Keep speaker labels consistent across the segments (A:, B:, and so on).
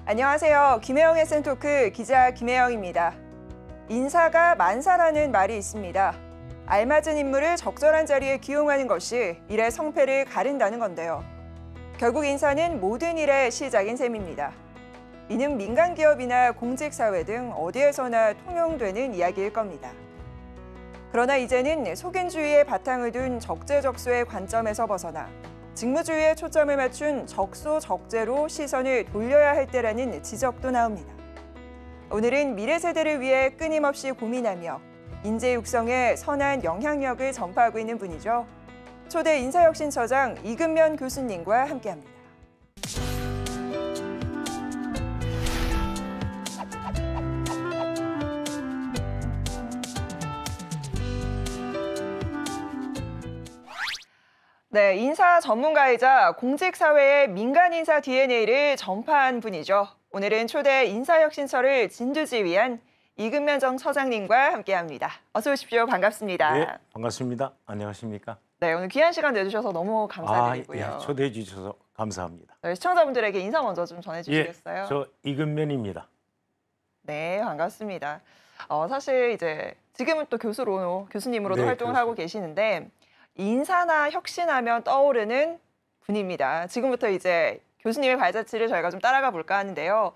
A: 안녕하세요. 김혜영의 센토크 기자 김혜영입니다. 인사가 만사라는 말이 있습니다. 알맞은 인물을 적절한 자리에 기용하는 것이 일의 성패를 가른다는 건데요. 결국 인사는 모든 일의 시작인 셈입니다. 이는 민간 기업이나 공직사회 등 어디에서나 통용되는 이야기일 겁니다. 그러나 이제는 속인주의의 바탕을 둔 적재적소의 관점에서 벗어나 직무주의에 초점을 맞춘 적소적재로 시선을 돌려야 할 때라는 지적도 나옵니다. 오늘은 미래 세대를 위해 끊임없이 고민하며 인재 육성에 선한 영향력을 전파하고 있는 분이죠. 초대 인사혁신처장 이근면 교수님과 함께합니다. 네, 인사 전문가이자 공직사회의 민간 인사 DNA를 전파한 분이죠. 오늘은 초대 인사혁신처를 진두지휘한 이근면 전 처장님과 함께합니다. 어서 오십시오. 반갑습니다.
B: 네, 반갑습니다. 안녕하십니까?
A: 네, 오늘 귀한 시간 내주셔서 너무 감사드리고요.
B: 예, 초대해 주셔서 감사합니다.
A: 네, 시청자분들에게 인사 먼저 좀 전해주시겠어요?
B: 예, 저 이근면입니다.
A: 네, 반갑습니다. 사실 이제 지금은 또 교수님으로도
B: 네,
A: 활동을 하고 계시는데 인사나 혁신하면 떠오르는 분입니다. 지금부터 이제 교수님의 발자취를 저희가 좀 따라가 볼까 하는데요.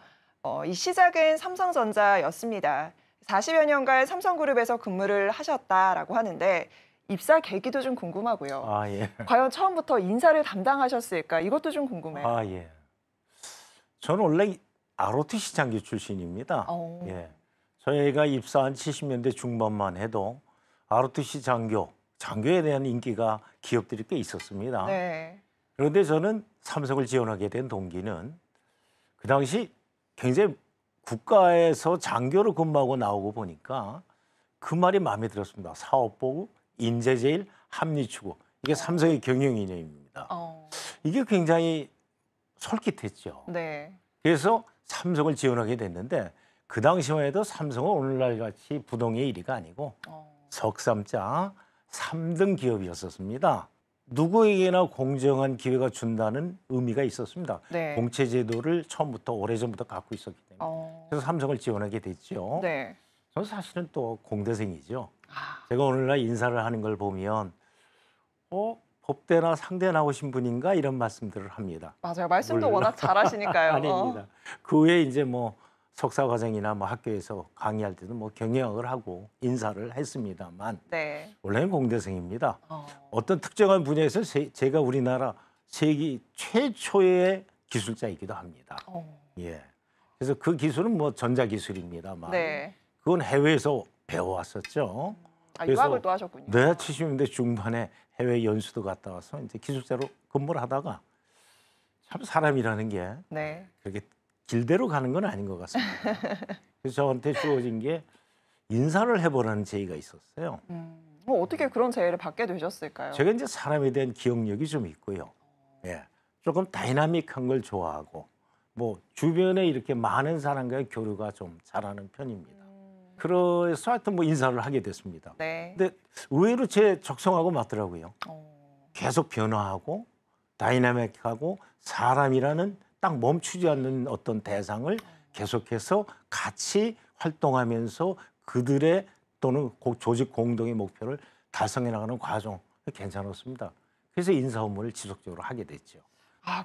A: 이 시작은 삼성전자였습니다. 40여 년간 삼성그룹에서 근무를 하셨다라고 하는데 입사 계기도 좀 궁금하고요.
B: 예.
A: 과연 처음부터 인사를 담당하셨을까? 이것도 좀 궁금해요.
B: 예. 저는 원래 ROTC 장교 출신입니다. 예. 저희가 입사한 70년대 중반만 해도 ROTC 장교에 대한 인기가 기업들이 꽤 있었습니다.
A: 네.
B: 그런데 저는 삼성을 지원하게 된 동기는 그 당시 굉장히 국가에서 장교로 근무하고 나오고 보니까 그 말이 마음에 들었습니다. 사업보고, 인재제일, 합리추구. 이게 삼성의 경영 이념입니다. 이게 굉장히 솔깃했죠.
A: 네.
B: 그래서 삼성을 지원하게 됐는데 그 당시만 해도 삼성은 오늘날 같이 부동의 1위가 아니고 석삼자 3등 기업이었었습니다. 누구에게나 공정한 기회가 준다는 의미가 있었습니다.
A: 네.
B: 공채제도를 처음부터 오래전부터 갖고 있었기 때문에. 그래서 삼성을 지원하게 됐죠.
A: 네.
B: 저는 사실은 또 공대생이죠. 제가 오늘날 인사를 하는 걸 보면 법대나 상대 나오신 분인가 이런 말씀들을 합니다.
A: 맞아요. 말씀도
B: 물론.
A: 워낙 잘하시니까요.
B: 아닙니다. 그 외에 이제 뭐 석사 과정이나 뭐 학교에서 강의할 때도 뭐 경영학을 하고 인사를 했습니다만
A: 네.
B: 원래는 공대생입니다. 어떤 특정한 분야에서 제가 우리나라 세계 최초의 기술자이기도 합니다. 예. 그래서 그 기술은 뭐 전자기술입니다만
A: 네.
B: 그건 해외에서 배워왔었죠.
A: 유학을 또 하셨군요.
B: 네, 70년대 중반에 해외 연수도 갔다 와서 이제 기술자로 근무를 하다가 참 사람이라는 게
A: 네.
B: 그렇게 길대로 가는 건 아닌 것 같습니다. 그래서 저한테 주어진 게 인사를 해보라는 제의가 있었어요.
A: 어떻게 그런 제의를 받게 되셨을까요?
B: 제가 이제 사람에 대한 기억력이 좀 있고요. 예, 조금 다이나믹한 걸 좋아하고 뭐 주변에 이렇게 많은 사람과의 교류가 좀 잘하는 편입니다. 그래서 하여튼 뭐 인사를 하게 됐습니다.
A: 네.
B: 근데 의외로 제 적성하고 맞더라고요. 계속 변화하고 다이나믹하고 사람이라는 딱 멈추지 않는 어떤 대상을 계속해서 같이 활동하면서 그들의 또는 조직 공동의 목표를 달성해 나가는 과정 괜찮았습니다. 그래서 인사 업무를 지속적으로 하게 됐죠.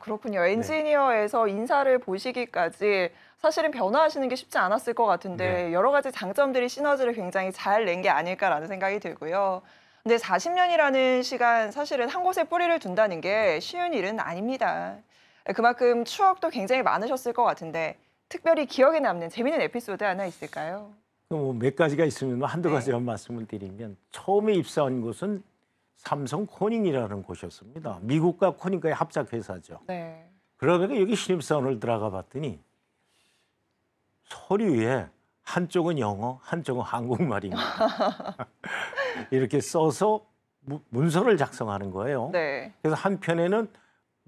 A: 그렇군요. 엔지니어에서 인사를 보시기까지 사실은 변화하시는 게 쉽지 않았을 것 같은데 여러 가지 장점들이 시너지를 굉장히 잘 낸 게 아닐까라는 생각이 들고요. 근데 40년이라는 시간 사실은 한 곳에 뿌리를 둔다는 게 쉬운 일은 아닙니다. 그만큼 추억도 굉장히 많으셨을 것 같은데 특별히 기억에 남는 재미있는 에피소드 하나 있을까요?
B: 뭐 몇 가지가 있으면 한두 가지만 말씀을 드리면 처음에 입사한 곳은 삼성 코닝이라는 곳이었습니다. 미국과 코닝과의 합작 회사죠.
A: 네.
B: 그러다가 여기 신입사원을 들어가 봤더니 서류에 한쪽은 영어, 한쪽은 한국말입니다. 이렇게 써서 문서를 작성하는 거예요.
A: 네.
B: 그래서 한편에는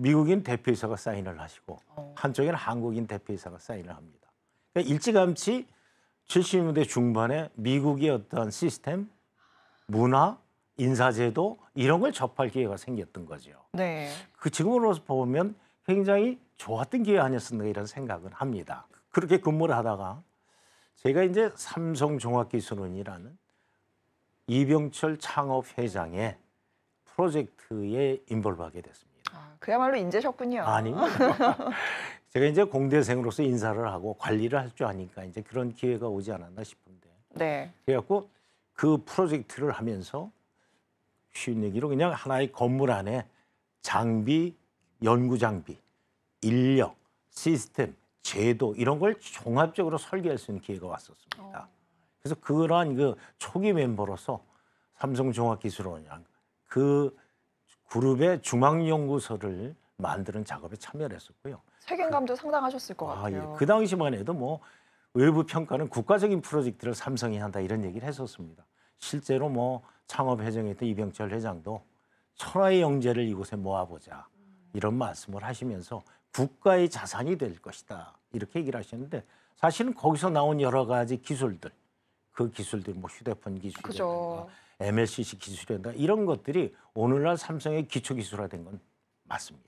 B: 미국인 대표이사가 사인을 하시고 한쪽에는 한국인 대표이사가 사인을 합니다. 그러니까 일찌감치 70년대 중반에 미국의 어떤 시스템, 문화, 인사제도 이런 걸 접할 기회가 생겼던 거죠.
A: 네.
B: 그 지금으로서 보면 굉장히 좋았던 기회 아니었었나 이런 생각을 합니다. 그렇게 근무를 하다가 제가 이제 삼성종합기술원이라는 이병철 창업회장의 프로젝트에 인볼브하게 됐습니다.
A: 아, 그야말로 인재셨군요.
B: 아닙니다. 제가 이제 공대생으로서 인사를 하고 관리를 할 줄 아니까 이제 그런 기회가 오지 않았나 싶은데.
A: 네.
B: 그래갖고 그 프로젝트를 하면서 쉬운 얘기로 그냥 하나의 건물 안에 장비, 연구 장비, 인력, 시스템, 제도 이런 걸 종합적으로 설계할 수 있는 기회가 왔었습니다. 그래서 그러한 그 초기 멤버로서 삼성종합기술원이랑 그 그룹의 중앙연구소를 만드는 작업에 참여를 했었고요.
A: 책임감도 상당하셨을 것
B: 아,
A: 같아요.
B: 예. 그 당시만 해도 뭐 외부 평가는 국가적인 프로젝트를 삼성이 한다 이런 얘기를 했었습니다. 실제로 뭐 창업회장이었던 이병철 회장도 천하의 영재를 이곳에 모아보자 이런 말씀을 하시면서 국가의 자산이 될 것이다 이렇게 얘기를 하셨는데 사실은 거기서 나온 여러 가지 기술들 그 기술들 뭐 휴대폰 기술이라든가
A: 그죠.
B: MLCC 기술이라든가 이런 것들이 오늘날 삼성의 기초 기술화된 건 맞습니다.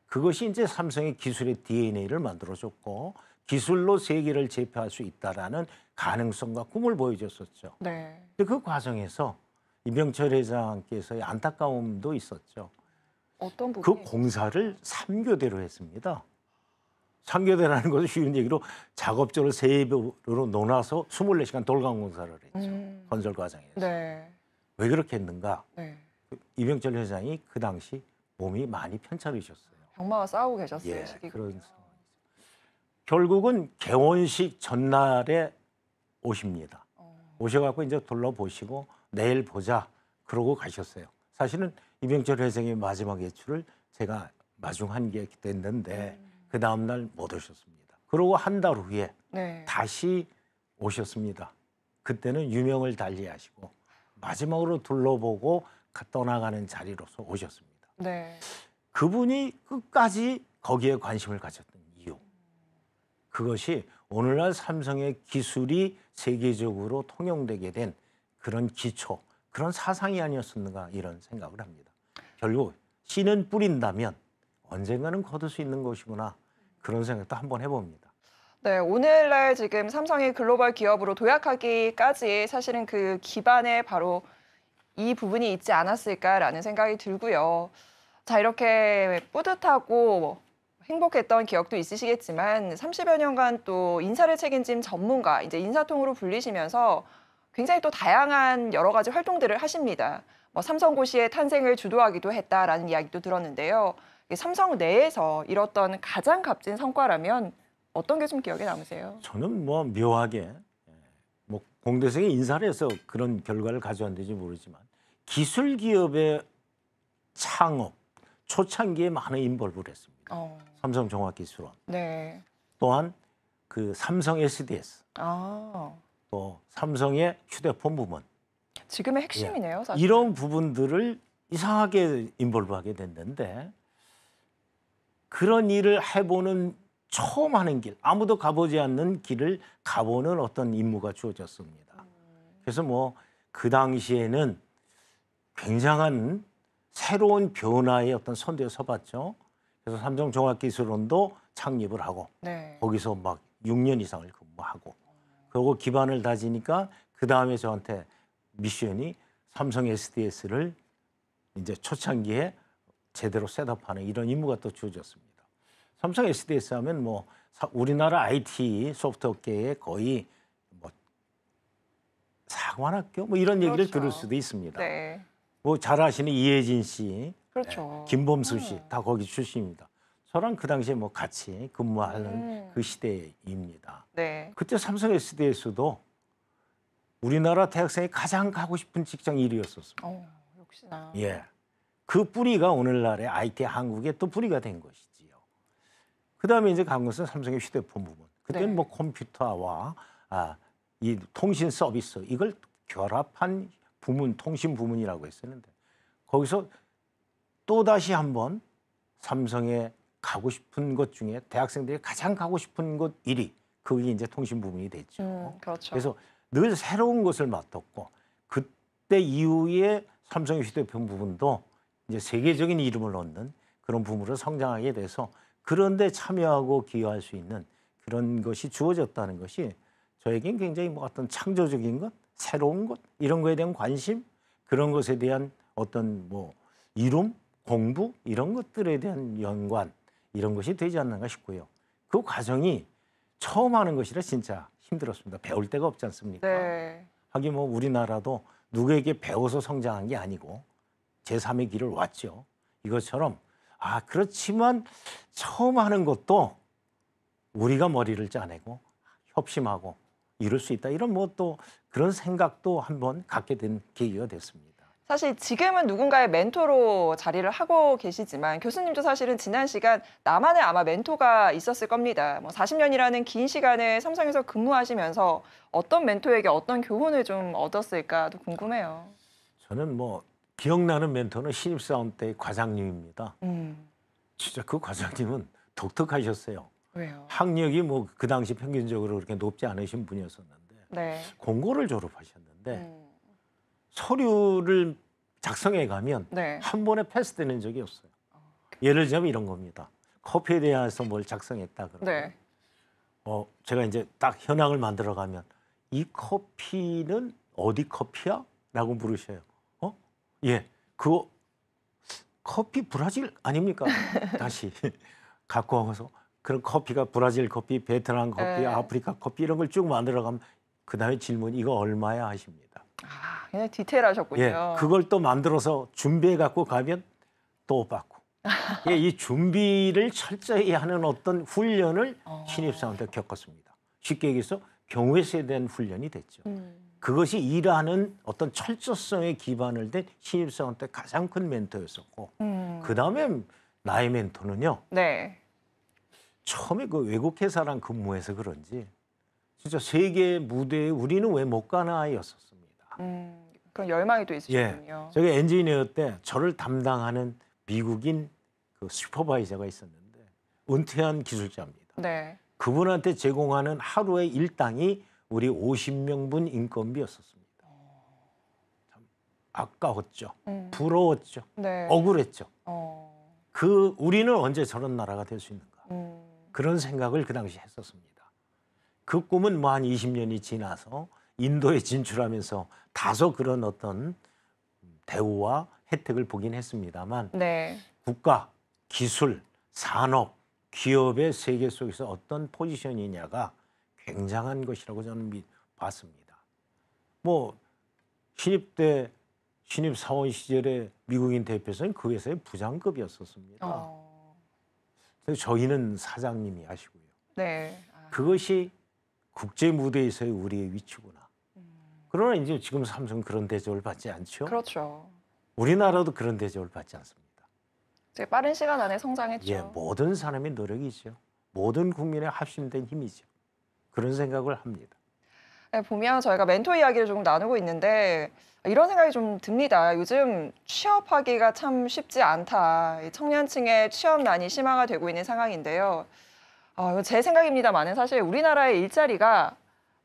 B: 그것이 이제 삼성의 기술의 DNA를 만들어줬고 기술로 세계를 제패할 수 있다라는 가능성과 꿈을 보여줬었죠.
A: 네.
B: 근데 그 과정에서 이병철 회장께서의 안타까움도 있었죠.
A: 어떤
B: 그
A: 부분이
B: 공사를 3교대로 했습니다. 3교대라는 것은 쉬운 얘기로 작업조를 3배로 나눠서 24시간 돌강 공사를 했죠. 건설 과정에서.
A: 네.
B: 왜 그렇게 했는가?
A: 네.
B: 이병철 회장이 그 당시 몸이 많이 편찮으셨어요.
A: 병마와 싸우고 계셨어요.
B: 예,
A: 시기군요.
B: 그런 상황이죠. 결국은 개원식 전날에 오십니다. 오셔갖고 이제 둘러보시고 내일 보자 그러고 가셨어요. 사실은 이병철 회장의 마지막 외출을 제가 마중한 게 됐는데 그 다음날 못 오셨습니다. 그러고 한 달 후에
A: 네.
B: 다시 오셨습니다. 그때는 유명을 달리하시고 마지막으로 둘러보고 떠나가는 자리로서 오셨습니다.
A: 네.
B: 그분이 끝까지 거기에 관심을 가졌던 이유. 그것이 오늘날 삼성의 기술이 세계적으로 통용되게 된 그런 기초, 그런 사상이 아니었었는가 이런 생각을 합니다. 결국 씨는 뿌린다면 언젠가는 거둘 수 있는 것이구나 그런 생각도 한번 해봅니다.
A: 네, 오늘날 지금 삼성이 글로벌 기업으로 도약하기까지 사실은 그 기반에 바로 이 부분이 있지 않았을까라는 생각이 들고요. 자, 이렇게 뿌듯하고 행복했던 기억도 있으시겠지만 30여 년간 또 인사를 책임진 전문가, 이제 인사통으로 불리시면서 굉장히 또 다양한 여러 가지 활동들을 하십니다. 뭐 삼성고시의 탄생을 주도하기도 했다라는 이야기도 들었는데요. 삼성 내에서 이뤘던 가장 값진 성과라면 어떤 게 좀 기억에 남으세요?
B: 저는 뭐 묘하게 뭐 공대생이 인사를 해서 그런 결과를 가져왔는지 모르지만 기술 기업의 창업 초창기에 많은 인벌브를 했습니다. 삼성종합기술원
A: 네.
B: 또한 그 삼성 SDS
A: 아,
B: 또 삼성의 휴대폰 부문
A: 지금의 핵심이네요, 사실.
B: 이런 부분들을 이상하게 인볼브하게 됐는데 그런 일을 해보는 처음 하는 길, 아무도 가보지 않는 길을 가보는 어떤 임무가 주어졌습니다. 그래서 뭐 그 당시에는 굉장한 새로운 변화의 어떤 선두에 서봤죠. 그래서 삼성종합기술원도 창립을 하고
A: 네.
B: 거기서 막 6년 이상을 근무하고 그리고 기반을 다지니까 그 다음에 저한테 미션이 삼성 SDS를 이제 초창기에 제대로 셋업하는 이런 임무가 또 주어졌습니다. 삼성 SDS 하면 뭐 우리나라 IT 소프트웨어계의 거의 뭐 사관학교 뭐 이런 얘기를
A: 그렇죠.
B: 들을 수도 있습니다.
A: 네.
B: 뭐 잘 아시는 이혜진 씨,
A: 그렇죠.
B: 김범수 씨 다 거기 출신입니다. 저랑 그 당시에 뭐 같이 근무하는 그 시대입니다.
A: 네.
B: 그때 삼성 SDS도 우리나라 대학생이 가장 가고 싶은 직장 1위였었습니다.
A: 역시나.
B: 예, 그 뿌리가 오늘날의 IT 한국의 또 뿌리가 된 것이지요. 그 다음에 이제 간 것은 삼성의 휴대폰 부분. 그때는
A: 네.
B: 뭐 컴퓨터와 이 통신 서비스 이걸 결합한 부문, 통신 부문이라고 했었는데 거기서 또 다시 한번 삼성에 가고 싶은 것 중에 대학생들이 가장 가고 싶은 것 1위 그게 이제 통신 부문이 됐죠.
A: 그렇죠.
B: 그래서 늘 새로운 것을 맡았고 그때 이후에 삼성의 휴대폰 부분도 이제 세계적인 이름을 얻는 그런 부문으로 성장하게 돼서 그런데 참여하고 기여할 수 있는 그런 것이 주어졌다는 것이 저에겐 굉장히 뭐 어떤 창조적인 것, 새로운 것, 이런 거에 대한 관심, 그런 것에 대한 어떤 뭐 이룸, 공부 이런 것들에 대한 연관 이런 것이 되지 않는가 싶고요. 그 과정이 처음 하는 것이라 진짜 힘들었습니다. 배울 데가 없지 않습니까?
A: 네.
B: 하긴 뭐 우리나라도 누구에게 배워서 성장한 게 아니고 제3의 길을 왔죠. 이것처럼 그렇지만 처음 하는 것도 우리가 머리를 짜내고 협심하고 이룰 수 있다. 이런 뭐 또 그런 생각도 한번 갖게 된 계기가 됐습니다.
A: 사실 지금은 누군가의 멘토로 자리를 하고 계시지만 교수님도 사실은 지난 시간 나만의 아마 멘토가 있었을 겁니다. 뭐 40년이라는 긴 시간을 삼성에서 근무하시면서 어떤 멘토에게 어떤 교훈을 좀 얻었을까도 궁금해요.
B: 저는 뭐 기억나는 멘토는 신입사원 때 과장님입니다.
A: 음,
B: 진짜 그 과장님은 독특하셨어요.
A: 왜요?
B: 학력이 뭐 그 당시 평균적으로 그렇게 높지 않으신 분이었었는데
A: 네.
B: 공고를 졸업하셨는데
A: 음,
B: 서류를 작성해 가면
A: 네.
B: 한 번에 패스되는 적이 없어요. 예를 들자면 이런 겁니다. 커피에 대해서 뭘 작성했다 그러면
A: 네.
B: 제가 이제 딱 현황을 만들어 가면 이 커피는 어디 커피야? 라고 물으셔요. 예, 그거 커피 브라질 아닙니까? 다시 갖고 와서 그런 커피가 브라질 커피, 베트남 커피,
A: 네.
B: 아프리카 커피 이런 걸 쭉 만들어 가면 그다음에 질문 이거 얼마야 하십니다.
A: 굉장히 디테일하셨군요.
B: 예, 그걸 또 만들어서 준비해 갖고 가면 또 받고. 예, 이 준비를 철저히 하는 어떤 훈련을 신입사원 때 겪었습니다. 쉽게 얘기해서 경우의 수에 대한 훈련이 됐죠. 그것이 일하는 어떤 철저성에 기반을 댄 신입사원 때 가장 큰 멘토였었고 그다음에 나의 멘토는요.
A: 네.
B: 처음에 그 외국 회사랑 근무해서 그런지 진짜 세계 무대에 우리는 왜 못 가나였었습니다.
A: 그런 열망이 또
B: 예,
A: 있으셨군요.
B: 저기 엔지니어 때 저를 담당하는 미국인 그 슈퍼바이저가 있었는데 은퇴한 기술자입니다.
A: 네.
B: 그분한테 제공하는 하루의 일당이 우리 50명분 인건비였었습니다. 참 아까웠죠. 부러웠죠.
A: 네.
B: 억울했죠.
A: 어,
B: 우리는 언제 저런 나라가 될 수 있는가. 그런 생각을 그 당시 했었습니다. 그 꿈은 뭐 한 20년이 지나서 인도에 진출하면서 다소 그런 어떤 대우와 혜택을 보긴 했습니다만
A: 네. 국가,
B: 국가, 기술, 산업, 기업의 세계 속에서 어떤 포지션이냐가 굉장한 것이라고 저는 봤습니다. 뭐 신입 때 신입 사원 시절에 미국인 대표선은 그 회사의 부장급이었었습니다. 그래서 저희는 사장님이 하시고요.
A: 네.
B: 그것이 국제 무대에서의 우리의 위치구나. 그러나 이제 지금 삼성 그런 대접을 받지 않죠.
A: 그렇죠.
B: 우리나라도 그런 대접을 받지 않습니다.
A: 되게 빠른 시간 안에 성장했죠.
B: 예, 모든 사람의 노력이죠. 모든 국민의 합심된 힘이죠. 그런 생각을 합니다.
A: 네, 보면 저희가 멘토 이야기를 조금 나누고 있는데 이런 생각이 좀 듭니다. 요즘 취업하기가 참 쉽지 않다. 이 청년층의 취업난이 심화가 되고 있는 상황인데요. 이거 제 생각입니다만은 사실 우리나라의 일자리가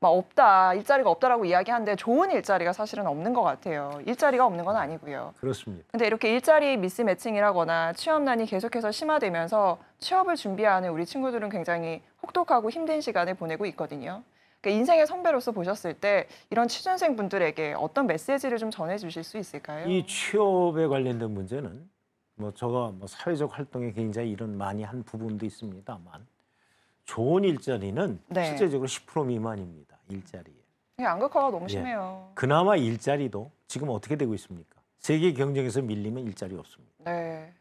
A: 막 없다, 일자리가 없다라고 이야기하는데 좋은 일자리가 사실은 없는 것 같아요. 일자리가 없는 건 아니고요.
B: 그렇습니다.
A: 근데 이렇게 일자리 미스매칭이라거나 취업난이 계속해서 심화되면서 취업을 준비하는 우리 친구들은 굉장히 혹독하고 힘든 시간을 보내고 있거든요. 그러니까 인생의 선배로서 보셨을 때 이런 취준생 분들에게 어떤 메시지를 좀 전해주실 수 있을까요?
B: 이 취업에 관련된 문제는 뭐 제가 뭐 사회적 활동에 굉장히 이런 많이 한 부분도 있습니다만 좋은 일자리는
A: 네.
B: 실제적으로 10% 미만입니다. 일자리에.
A: 양극화가 너무
B: 예.
A: 심해요.
B: 그나마 일자리도 지금 어떻게 되고 있습니까? 세계 경쟁에서 밀리면 일자리 없습니다.
A: 네.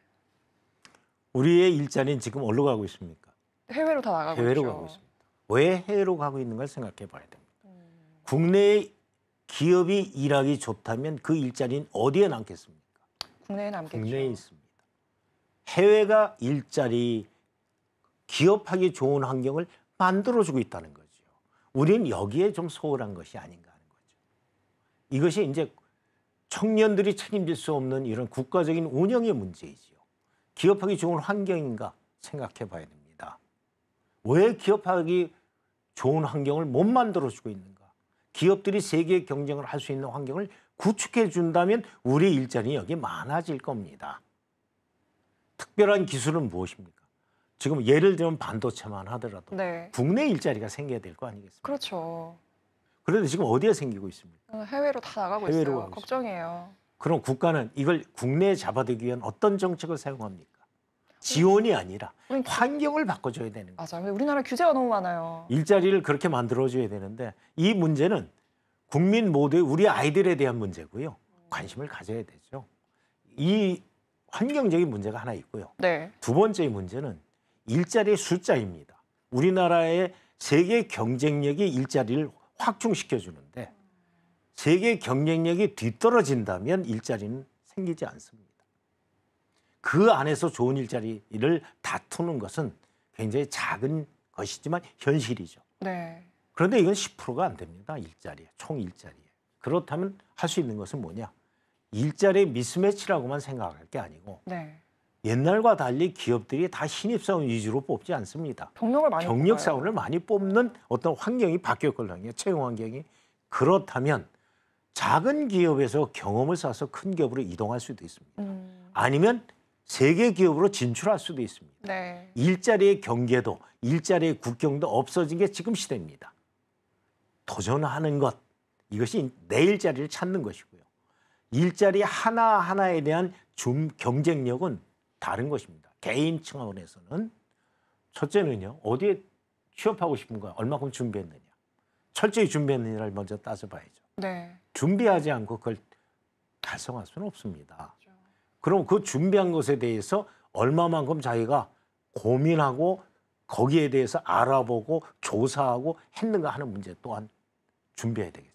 B: 우리의 일자리는 지금 어디로 가고 있습니까?
A: 해외로 다 나가고
B: 해외로
A: 있죠.
B: 가고 있습니다. 왜 해외로 가고 있는 걸 생각해 봐야 됩니다. 국내에 기업이 일하기 좋다면 그 일자리는 어디에 남겠습니까?
A: 국내에 남겠죠.
B: 국내에 있습니다. 해외가 일자리, 기업하기 좋은 환경을 만들어주고 있다는 거죠. 우리는 여기에 좀 소홀한 것이 아닌가 하는 거죠. 이것이 이제 청년들이 책임질 수 없는 이런 국가적인 운영의 문제이지요. 기업하기 좋은 환경인가 생각해 봐야 됩니다. 왜 기업하기 좋은 환경을 못 만들어주고 있는가? 기업들이 세계 경쟁을 할 수 있는 환경을 구축해 준다면 우리 일자리 여기 많아질 겁니다. 특별한 기술은 무엇입니까? 지금 예를 들면 반도체만 하더라도
A: 네.
B: 국내 일자리가 생겨야 될 거 아니겠습니까?
A: 그렇죠.
B: 그런데 지금 어디에 생기고 있습니까?
A: 해외로 다 나가고
B: 해외로
A: 있어요.
B: 가고
A: 걱정이에요.
B: 그럼 국가는 이걸 국내에 잡아들이기 위한 어떤 정책을 사용합니까? 지원이 아니라
A: 우린
B: 환경을 바꿔줘야 되는 거예요.
A: 맞아요. 우리나라 규제가 너무 많아요.
B: 일자리를 그렇게 만들어줘야 되는데 이 문제는 국민 모두의 우리 아이들에 대한 문제고요. 관심을 가져야 되죠. 이 환경적인 문제가 하나 있고요.
A: 네.
B: 두 번째 문제는 일자리의 숫자입니다. 우리나라의 세계 경쟁력이 일자리를 확충시켜 주는데 세계 경쟁력이 뒤떨어진다면 일자리는 생기지 않습니다. 그 안에서 좋은 일자리를 다투는 것은 굉장히 작은 것이지만 현실이죠.
A: 네.
B: 그런데 이건 10%가 안 됩니다. 일자리에, 총 일자리에. 그렇다면 할 수 있는 것은 뭐냐? 일자리의 미스매치라고만 생각할 게 아니고
A: 네.
B: 옛날과 달리 기업들이 다 신입사원 위주로 뽑지 않습니다.
A: 경력을 많이
B: 경력
A: 뽑아요.
B: 사원을 많이 뽑는 어떤 환경이 바뀌었거든요. 채용 환경이. 그렇다면 작은 기업에서 경험을 쌓아서 큰 기업으로 이동할 수도 있습니다. 아니면 세계 기업으로 진출할 수도 있습니다.
A: 네.
B: 일자리의 경계도 일자리의 국경도 없어진 게 지금 시대입니다. 도전하는 것, 이것이 내 일자리를 찾는 것이고요. 일자리 하나하나에 대한 경쟁력은 다른 것입니다. 개인 차원에서는 첫째는요. 어디에 취업하고 싶은가, 얼마큼 준비했느냐. 철저히 준비했느냐를 먼저 따져봐야죠.
A: 네.
B: 준비하지 않고 그걸 달성할 수는 없습니다. 그럼 그 준비한 것에 대해서 얼마만큼 자기가 고민하고 거기에 대해서 알아보고 조사하고 했는가 하는 문제 또한 준비해야 되겠죠.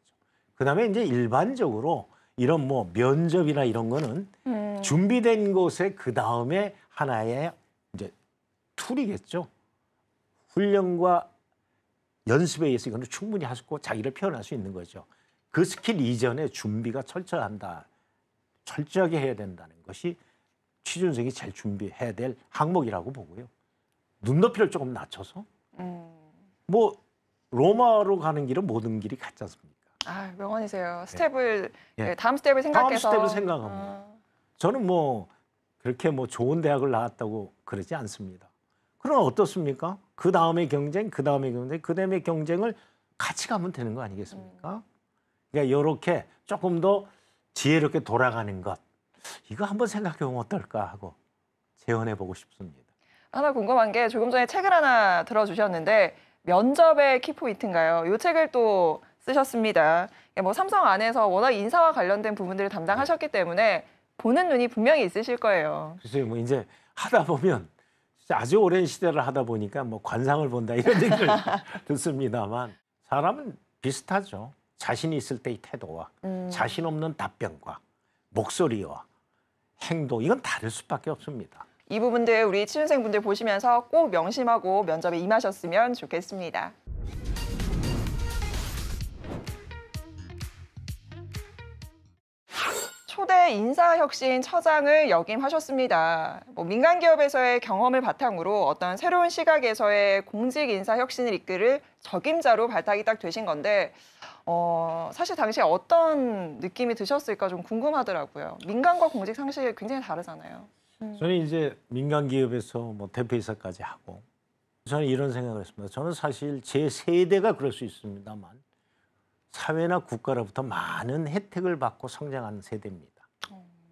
B: 그다음에 이제 일반적으로 이런 뭐 면접이나 이런 거는 준비된 것에 그 다음에 하나의 이제 툴이겠죠. 훈련과 연습에 의해서 이거는 충분히 할 수 있고 자기를 표현할 수 있는 거죠. 그 스킬 이전에 준비가 철저하게 해야 된다는 것이 취준생이 제일 준비해야 될 항목이라고 보고요. 눈높이를 조금 낮춰서 뭐 로마로 가는 길은 모든 길이 같지 않습니까?
A: 아, 명언이세요. 스텝을
B: 예.
A: 네, 다음 스텝을 생각해서
B: 다음 스텝을 생각합니다. 저는 뭐 그렇게 뭐 좋은 대학을 나왔다고 그러지 않습니다. 그럼 어떻습니까? 그 다음에 경쟁, 그 다음에 경쟁, 그 다음에 경쟁을 같이 가면 되는 거 아니겠습니까? 그러니까 이렇게 조금 더 지혜롭게 돌아가는 것, 이거 한번 생각해 보면 어떨까 하고 제언해 보고 싶습니다.
A: 하나 궁금한 게 조금 전에 책을 하나 들어주셨는데 면접의 키포인트인가요? 이 책을 또 쓰셨습니다. 뭐 삼성 안에서 워낙 인사와 관련된 부분들을 담당하셨기 때문에 보는 눈이 분명히 있으실 거예요.
B: 글쎄요, 뭐 이제 하다 보면 진짜 아주 오랜 시대를 하다 보니까 뭐 관상을 본다 이런 얘기를 듣습니다만 사람은 비슷하죠. 자신이 있을 때의 태도와 자신 없는 답변과 목소리와 행동 이건 다를 수밖에 없습니다.
A: 이 부분들 우리 취준생분들 보시면서 꼭 명심하고 면접에 임하셨으면 좋겠습니다. 초대 인사혁신 처장을 역임하셨습니다. 뭐 민간 기업에서의 경험을 바탕으로 어떤 새로운 시각에서의 공직 인사 혁신을 이끌을 적임자로 발탁이 딱 되신 건데 사실 당시에 어떤 느낌이 드셨을까 좀 궁금하더라고요. 민간과 공직 상식이 굉장히 다르잖아요.
B: 저는 이제 민간 기업에서 뭐 대표이사까지 하고 저는 이런 생각을 했습니다. 저는 사실 제 세대가 그럴 수 있습니다만 사회나 국가로부터 많은 혜택을 받고 성장하는 세대입니다.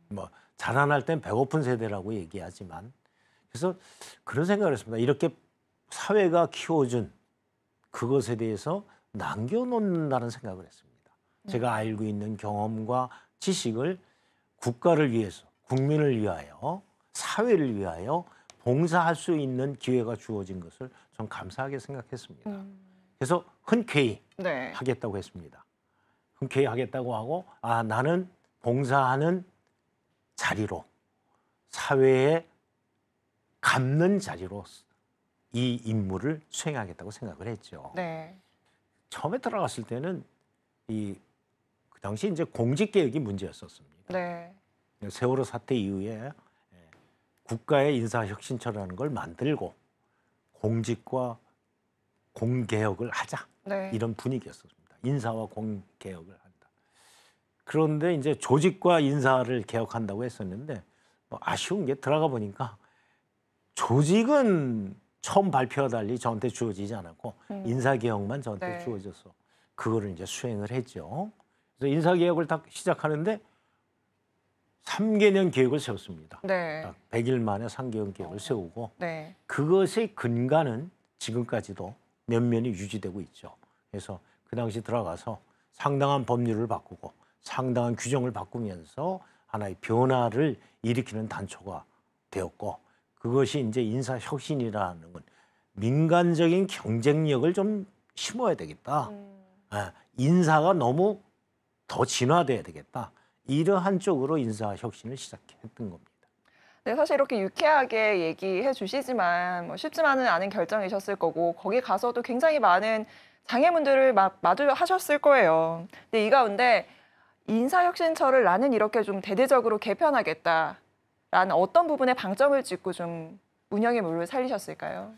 B: 뭐 자라날 땐 배고픈 세대라고 얘기하지만 그래서 그런 생각을 했습니다. 이렇게 사회가 키워준 그것에 대해서 남겨놓는다는 생각을 했습니다. 제가 알고 있는 경험과 지식을 국가를 위해서, 국민을 위하여, 사회를 위하여 봉사할 수 있는 기회가 주어진 것을 전 감사하게 생각했습니다. 그래서 흔쾌히
A: 네.
B: 하겠다고 했습니다. 흔쾌히 하겠다고 하고 나는 봉사하는 자리로 사회에 갚는 자리로 이 임무를 수행하겠다고 생각을 했죠.
A: 네.
B: 처음에 들어갔을 때는 그 당시 이제 공직 개혁이 문제였었습니다.
A: 네.
B: 세월호 사태 이후에 국가의 인사혁신처라는 걸 만들고 공직과 공개혁을 하자
A: 네.
B: 이런 분위기였습니다. 인사와 공개혁을 한다. 그런데 이제 조직과 인사를 개혁한다고 했었는데 아쉬운 게 들어가 보니까 조직은 처음 발표와 달리 저한테 주어지지 않았고 인사개혁만 저한테
A: 네.
B: 주어져서 그거를 이제 수행을 했죠. 그래서 인사개혁을 딱 시작하는데 3개년 계획을 세웠습니다.
A: 네.
B: 딱 100일 만에 3개년 계획을 세우고
A: 네.
B: 그것의 근간은 지금까지도 면면이 유지되고 있죠. 그래서 그 당시 들어가서 상당한 법률을 바꾸고 상당한 규정을 바꾸면서 하나의 변화를 일으키는 단초가 되었고 그것이 이제 인사혁신이라는 건 민간적인 경쟁력을 좀 심어야 되겠다. 인사가 너무 더 진화돼야 되겠다. 이러한 쪽으로 인사혁신을 시작했던 겁니다.
A: 네, 사실 이렇게 유쾌하게 얘기해 주시지만 뭐 쉽지만은 않은 결정이셨을 거고 거기 가서도 굉장히 많은 장애물들을 마주하셨을 거예요. 근데 이 가운데 인사혁신처를 나는 이렇게 좀 대대적으로 개편하겠다라는 어떤 부분에 방점을 찍고 좀 운영의 물을 살리셨을까요?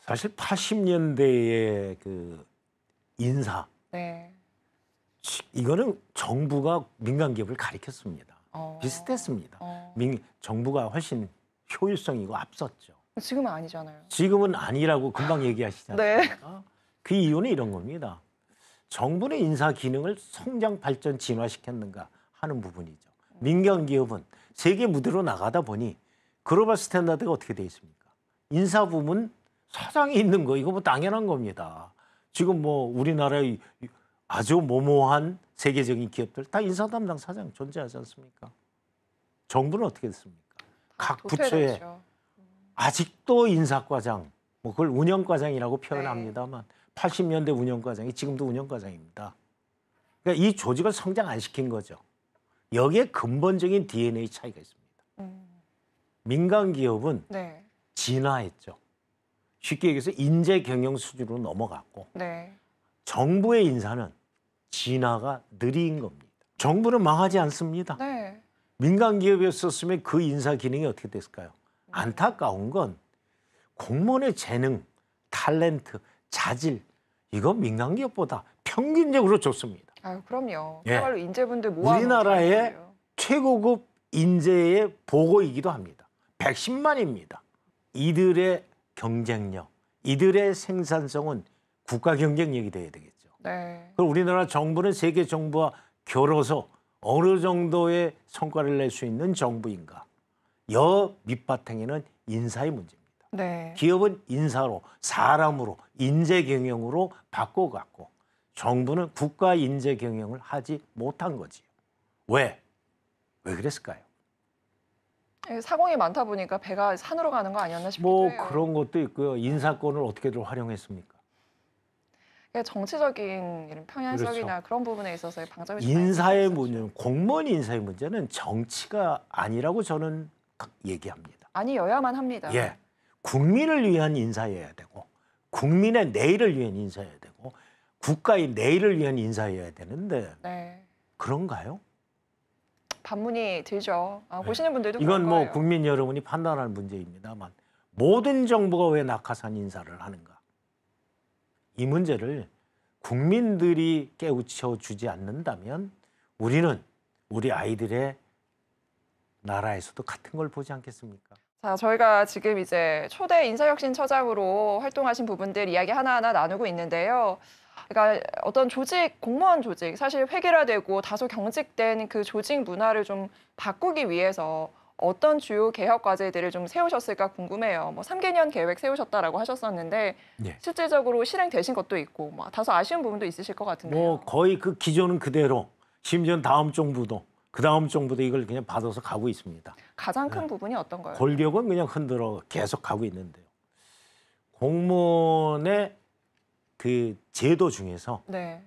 B: 사실 80년대의 그 인사
A: 네.
B: 이거는 정부가 민간 기업을 가리켰습니다. 비슷했습니다. 정부가 훨씬 효율성이고 앞섰죠.
A: 지금은 아니잖아요.
B: 지금은 아니라고 금방 얘기하시지
A: 네.
B: 않습니까? 그 이유는 이런 겁니다. 정부는 인사 기능을 성장, 발전, 진화시켰는가 하는 부분이죠. 민간 기업은 세계 무대로 나가다 보니 글로벌 스탠다드가 어떻게 돼 있습니까? 인사 부문 사장이 있는 거 이거 뭐 당연한 겁니다. 지금 뭐 우리나라의 아주 모모한 세계적인 기업들 다 인사 담당 사장 존재하지 않습니까? 정부는 어떻게 됐습니까? 각 부처에
A: 도태됐죠.
B: 아직도 인사과장, 뭐 그걸 운영과장이라고 표현합니다만 80년대 운영과장이 지금도 운영과장입니다. 그러니까 이 조직을 성장 안 시킨 거죠. 여기에 근본적인 DNA 차이가 있습니다. 민간 기업은
A: 네.
B: 진화했죠. 쉽게 얘기해서 인재 경영 수준으로 넘어갔고
A: 네.
B: 정부의 인사는 진화가 느린 겁니다. 정부는 망하지 않습니다.
A: 네.
B: 민간 기업이었었으면 그 인사 기능이 어떻게 됐을까요? 안타까운 건 공무원의 재능, 탤런트, 자질 이거 민간 기업보다 평균적으로 좋습니다.
A: 아유, 그럼요.
B: 예.
A: 정말로 인재분들 모아
B: 우리나라의 최고급 인재의 보고이기도 합니다. 110만입니다. 이들의 경쟁력, 이들의 생산성은 국가 경쟁력이 돼야 되겠죠.
A: 네.
B: 그럼 우리나라 정부는 세계 정부와 겨뤄서 어느 정도의 성과를 낼 수 있는 정부인가? 여 밑바탕에는 인사의 문제입니다.
A: 네.
B: 기업은 인사로, 사람으로, 인재 경영으로 바꿔갔고 정부는 국가 인재 경영을 하지 못한 거지요. 왜? 왜 그랬을까요?
A: 사공이 많다 보니까 배가 산으로 가는 거 아니었나 싶기도
B: 뭐
A: 해요.
B: 그런 것도 있고요. 인사권을 어떻게들 활용했습니까?
A: 정치적인 이런 평양성이나 그런 부분에 있어서의 방점이 좀
B: 인사의
A: 많이
B: 문제는 공무원 인사의 문제는 정치가 아니라고 저는 얘기합니다.
A: 아니어야만 합니다.
B: 예, 국민을 위한 인사여야 되고 국민의 내일을 위한 인사여야 되고 국가의 내일을 위한 인사여야 되는데
A: 네.
B: 그런가요?
A: 반문이 들죠. 보시는 분들도
B: 이건
A: 그럴
B: 뭐
A: 거예요.
B: 국민 여러분이 판단할 문제입니다만 모든 정부가 왜 낙하산 인사를 하는가? 이 문제를 국민들이 깨우쳐 주지 않는다면 우리는 우리 아이들의 나라에서도 같은 걸 보지 않겠습니까?
A: 자, 저희가 지금 이제 초대 인사혁신처장으로 활동하신 부분들 이야기 하나하나 나누고 있는데요. 그러니까 어떤 조직, 공무원 조직, 사실 획일화되고 다소 경직된 그 조직 문화를 좀 바꾸기 위해서 어떤 주요 개혁 과제들을 좀 세우셨을까 궁금해요. 뭐 3개년 계획 세우셨다라고 하셨었는데
B: 네.
A: 실질적으로 실행되신 것도 있고 뭐 다소 아쉬운 부분도 있으실 것 같은데요.
B: 뭐 거의 그 기조는 그대로 심지어 다음 정부도 그 다음 정부도 이걸 그냥 받아서 가고 있습니다.
A: 가장 큰 부분이 어떤가요?
B: 골격은 그냥 흔들어 계속 가고 있는데요. 공무원의 그 제도 중에서
A: 네.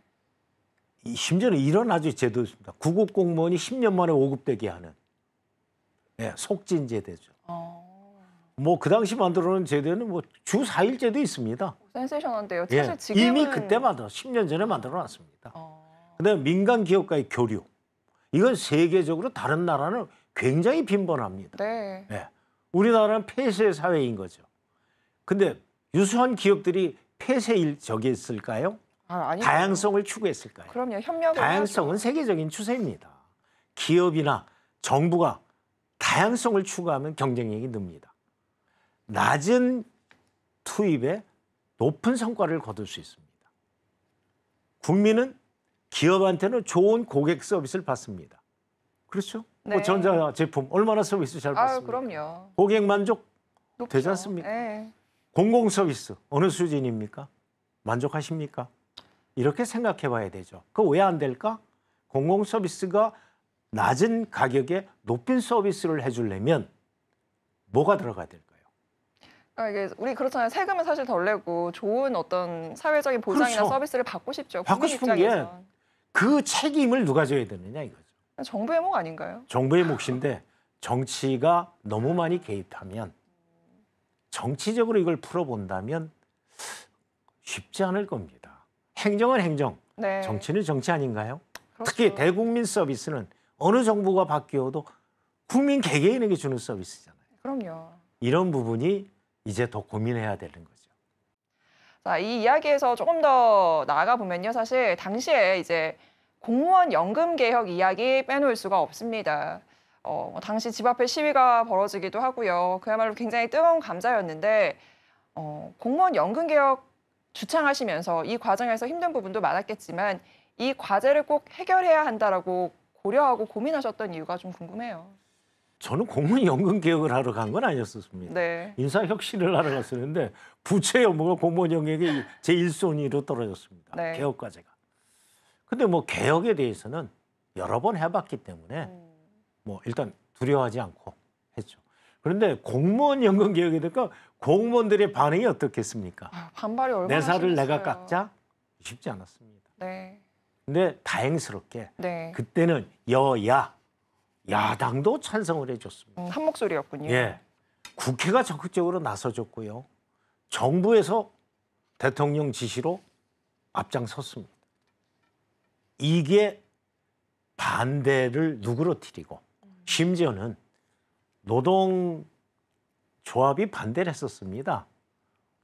B: 심지어는 이런 아주 제도 있습니다. 구급 공무원이 10년 만에 5급되게 하는 속진 제도죠. 뭐 그 당시 만들어놓은 제도는 뭐 주 4일 제도 있습니다.
A: 센세이션한데요.
B: 예,
A: 사실 지금은
B: 이미 그때 10년 전에 만들어놨습니다. 그다음에 민간 기업과의 교류. 이건 세계적으로 다른 나라는 굉장히 빈번합니다.
A: 네.
B: 예. 우리나라는 폐쇄 사회인 거죠. 근데 유수한 기업들이 폐쇄일 저기 있을까요?
A: 아니죠.
B: 다양성을 추구했을까요?
A: 그럼요. 협력을
B: 다양성은
A: 해야죠.
B: 세계적인 추세입니다. 기업이나 정부가 다양성을 추구하면 경쟁력이 늡니다. 낮은 투입에 높은 성과를 거둘 수 있습니다. 국민은 기업한테는 좋은 고객 서비스를 받습니다. 그렇죠?
A: 네.
B: 뭐 전자 제품 얼마나 서비스 잘
A: 아유,
B: 받습니까?
A: 그럼요.
B: 고객 만족
A: 높죠.
B: 되지 않습니까?
A: 네.
B: 공공 서비스 어느 수준입니까? 만족하십니까? 이렇게 생각해 봐야 되죠. 그 왜 안 될까? 공공 서비스가 낮은 가격에 높은 서비스를 해주려면 뭐가 들어가야 될까요?
A: 이게 우리 그렇잖아요. 세금은 사실 덜 내고 좋은 어떤 사회적인 보장이나
B: 그렇죠.
A: 서비스를 받고 싶죠.
B: 받고
A: 국민
B: 싶은 게
A: 입장에선.
B: 그 책임을 누가 져야 되느냐 이거죠.
A: 정부의 목 아닌가요?
B: 정부의 몫인데 정치가 너무 많이 개입하면 정치적으로 이걸 풀어본다면 쉽지 않을 겁니다. 행정은 행정,
A: 네.
B: 정치는 정치 아닌가요?
A: 그렇죠.
B: 특히 대국민 서비스는 어느 정부가 바뀌어도 국민 개개인에게 주는 서비스잖아요.
A: 그럼요.
B: 이런 부분이 이제 더 고민해야 되는 거죠.
A: 자, 이 이야기에서 조금 더 나아가 보면요. 사실 당시에 이제 공무원 연금 개혁 이야기 빼놓을 수가 없습니다. 당시 집 앞에 시위가 벌어지기도 하고요. 그야말로 굉장히 뜨거운 감자였는데 공무원 연금 개혁 주창하시면서 이 과정에서 힘든 부분도 많았겠지만 이 과제를 꼭 해결해야 한다라고 고려하고 고민하셨던 이유가 좀 궁금해요.
B: 저는 공무원 연금 개혁을 하러 간 건 아니었습니다.
A: 네.
B: 인사혁신을 하러 갔었는데 부채 업무가 공무원 영역에 제 1순위로 떨어졌습니다.
A: 네.
B: 개혁 과제가. 근데 뭐 개혁에 대해서는 여러 번 해봤기 때문에 뭐 일단 두려워하지 않고 했죠. 그런데 공무원 연금 개혁에 대해서 공무원들의 반응이 어떻겠습니까?
A: 반발이 얼마나
B: 내 살을 내가
A: 심했어요.
B: 깎자? 쉽지 않았습니다.
A: 네.
B: 근데 다행스럽게
A: 네.
B: 그때는 여야, 야당도 찬성을 해줬습니다.
A: 한 목소리였군요.
B: 예, 국회가 적극적으로 나서줬고요. 정부에서 대통령 지시로 앞장섰습니다. 이게 반대를 누그러뜨리고 심지어는 노동조합이 반대를 했었습니다.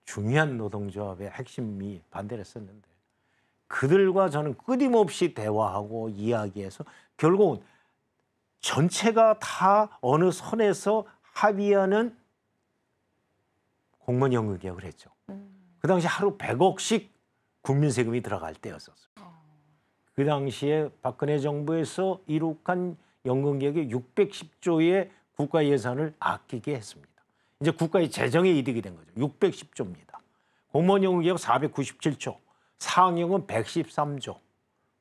B: 중요한 노동조합의 핵심이 반대를 했었는데 그들과 저는 끊임없이 대화하고 이야기해서 결국은 전체가 다 어느 선에서 합의하는 공무원 연금 개혁을 했죠. 그 당시 하루 100억씩 국민 세금이 들어갈 때였었어요. 그 당시에 박근혜 정부에서 이룩한 연금 개혁에 610조의 국가 예산을 아끼게 했습니다. 이제 국가의 재정에 이득이 된 거죠. 610조입니다. 공무원 연금 개혁 497조, 상임은 113조.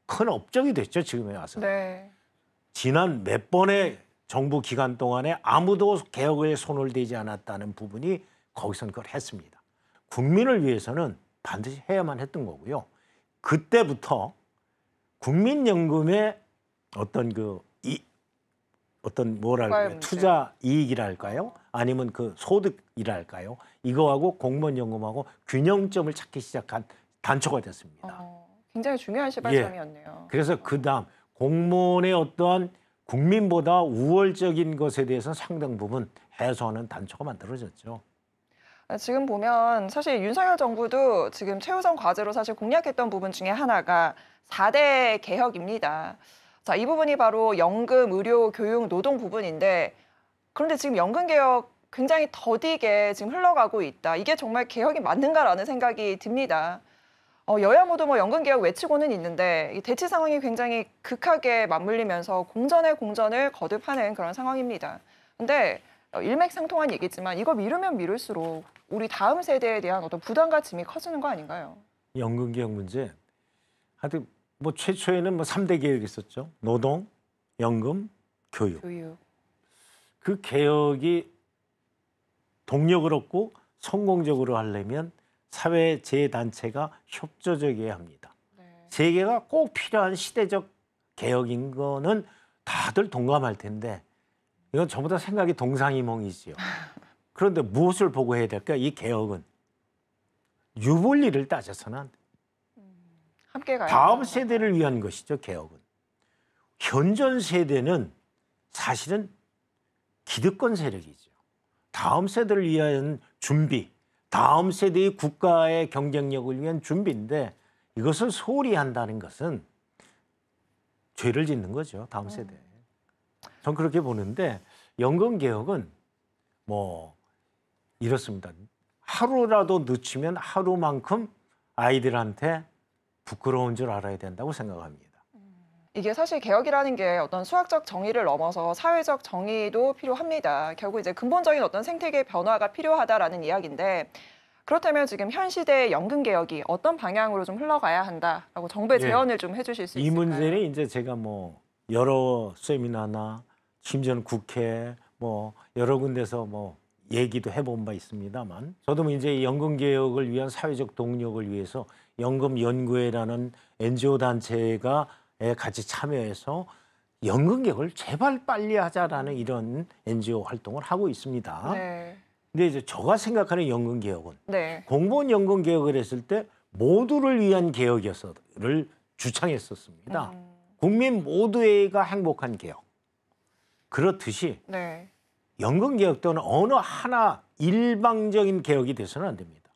B: 큰 업적이 됐죠, 지금에 와서.
A: 네.
B: 지난 몇 번의 정부 기간 동안에 아무도 개혁에 손을 대지 않았다는 부분이 거기서는 그걸 했습니다. 국민을 위해서는 반드시 해야만 했던 거고요. 그때부터 국민연금의 어떤 어떤 뭐랄까요,
A: 문제.
B: 투자 이익이랄까요, 아니면 그 소득이랄까요, 이거하고 공무원연금하고 균형점을 찾기 시작한 단초가 됐습니다.
A: 굉장히 중요한 시발점이었네요.
B: 그래서 그다음 공무원의 어떠한 국민보다 우월적인 것에 대해서 상당 부분 해소하는 단초가 만들어졌죠.
A: 지금 보면 사실 윤석열 정부도 지금 최우선 과제로 사실 공략했던 부분 중에 하나가 4대 개혁입니다. 자, 이 부분이 바로 연금, 의료, 교육, 노동 부분인데 그런데 지금 연금 개혁 굉장히 더디게 지금 흘러가고 있다. 이게 정말 개혁이 맞는가라는 생각이 듭니다. 여야 모두 뭐 연금 개혁 외치고는 있는데 이 대치 상황이 굉장히 극하게 맞물리면서 공전에 공전을 거듭하는 그런 상황입니다. 근데 일맥상통한 얘기지만 이거 미루면 미룰수록 우리 다음 세대에 대한 어떤 부담과 짐이 커지는 거 아닌가요?
B: 연금 개혁 문제. 하여튼 뭐 최초에는 뭐 3대 개혁이 있었죠. 노동, 연금, 교육.
A: 교육.
B: 그 개혁이 동력을 얻고 성공적으로 하려면 사회 재단체가 협조적이어야 합니다.
A: 네.
B: 세계가 꼭 필요한 시대적 개혁인 거는 다들 동감할 텐데 이건 전부 다 생각이 동상이몽이지요. 그런데 무엇을 보고 해야 될까? 이 개혁은 유불리를 따져서는 안 돼요.
A: 함께 가요.
B: 다음 세대를 위한 것이죠, 개혁은. 현존 세대는 사실은 기득권 세력이죠. 다음 세대를 위한 준비, 다음 세대의 국가의 경쟁력을 위한 준비인데 이것을 소홀히 한다는 것은 죄를 짓는 거죠, 다음 세대에. 전 그렇게 보는데 연금 개혁은 뭐 이렇습니다. 하루라도 늦추면 하루만큼 아이들한테 부끄러운 줄 알아야 된다고 생각합니다.
A: 이게 사실 개혁이라는 게 어떤 수학적 정의를 넘어서 사회적 정의도 필요합니다. 결국 이제 근본적인 어떤 생태계 변화가 필요하다라는 이야기인데 그렇다면 지금 현 시대의 연금 개혁이 어떤 방향으로 좀 흘러가야 한다라고 정부의
B: 예.
A: 제언을 좀 해주실 수
B: 이
A: 있을까요?
B: 문제는 이제 제가 뭐 여러 세미나나 심지어는 국회 뭐 여러 군데서 뭐 얘기도 해본 바 있습니다만 저도 뭐 이제 연금 개혁을 위한 사회적 동력을 위해서 연금연구회라는 NGO 단체가 같이 참여해서 연금 개혁을 제발 빨리 하자라는 이런 NGO 활동을 하고 있습니다.
A: 네.
B: 근데 이제 제가 생각하는 연금 개혁은
A: 네.
B: 공무원 연금 개혁을 했을 때 모두를 위한 개혁이었어를 주창했었습니다. 국민 모두가 행복한 개혁. 그렇듯이
A: 네.
B: 연금 개혁 또는 어느 하나 일방적인 개혁이 돼서는 안 됩니다.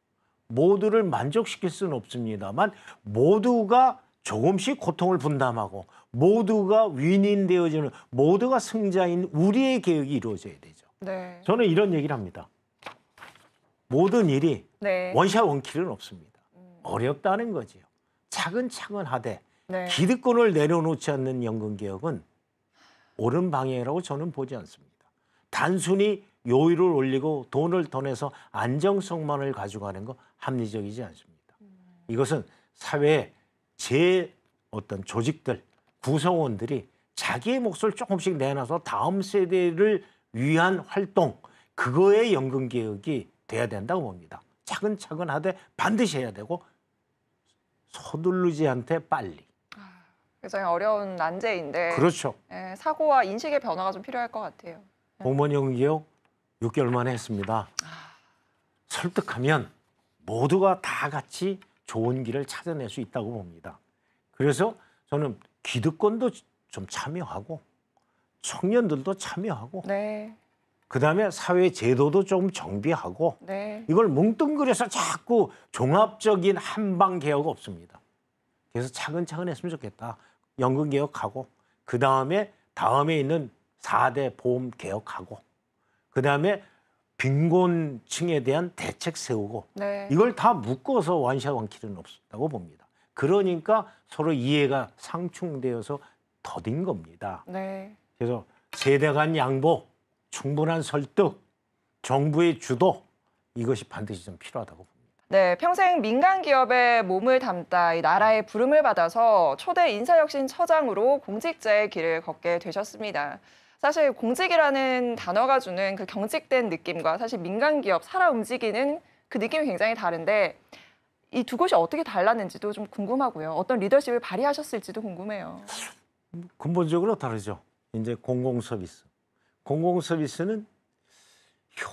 B: 모두를 만족시킬 수는 없습니다만 모두가 조금씩 고통을 분담하고 모두가 윈윈되어지는 모두가 승자인 우리의 개혁이 이루어져야 되죠.
A: 네.
B: 저는 이런 얘기를 합니다. 모든 일이
A: 네.
B: 원샷 원킬은 없습니다. 어렵다는 거지요. 차근차근 하되
A: 네.
B: 기득권을 내려놓지 않는 연금 개혁은 옳은 방향이라고 저는 보지 않습니다. 단순히 요율을 올리고 돈을 더 내서 안정성만을 가져가는 거 합리적이지 않습니다. 이것은 사회의 제 어떤 조직들, 구성원들이 자기의 몫을 조금씩 내놔서 다음 세대를 위한 활동, 그거의 연금 개혁이 돼야 된다고 봅니다. 차근차근 하되 반드시 해야 되고 서두르지 않되 빨리.
A: 굉장히 어려운 난제인데
B: 그렇죠.
A: 예, 사고와 인식의 변화가 좀 필요할 것 같아요.
B: 공무원 연금 개혁 6개월 만에 했습니다. 설득하면 모두가 다 같이 좋은 길을 찾아낼 수 있다고 봅니다. 그래서 저는 기득권도 좀 참여하고 청년들도 참여하고
A: 네.
B: 그다음에 사회 제도도 좀 정비하고
A: 네.
B: 이걸 뭉뚱그려서 자꾸 종합적인 한방 개혁 없습니다. 그래서 차근차근 했으면 좋겠다. 연금 개혁하고 그다음에 다음에 있는 4대 보험 개혁하고 그다음에 빈곤층에 대한 대책 세우고
A: 네.
B: 이걸 다 묶어서 원샷 원킬은 없다고 봅니다. 그러니까 서로 이해가 상충되어서 더딘 겁니다.
A: 네.
B: 그래서 세대 간 양보, 충분한 설득, 정부의 주도 이것이 반드시 좀 필요하다고 봅니다.
A: 네, 평생 민간 기업에 몸을 담다 이 나라의 부름을 받아서 초대 인사혁신처장으로 공직자의 길을 걷게 되셨습니다. 사실 공직이라는 단어가 주는 그 경직된 느낌과 사실 민간 기업 살아 움직이는 그 느낌이 굉장히 다른데 이 두 곳이 어떻게 달랐는지도 좀 궁금하고요. 어떤 리더십을 발휘하셨을지도 궁금해요.
B: 근본적으로 다르죠. 이제 공공서비스. 공공서비스는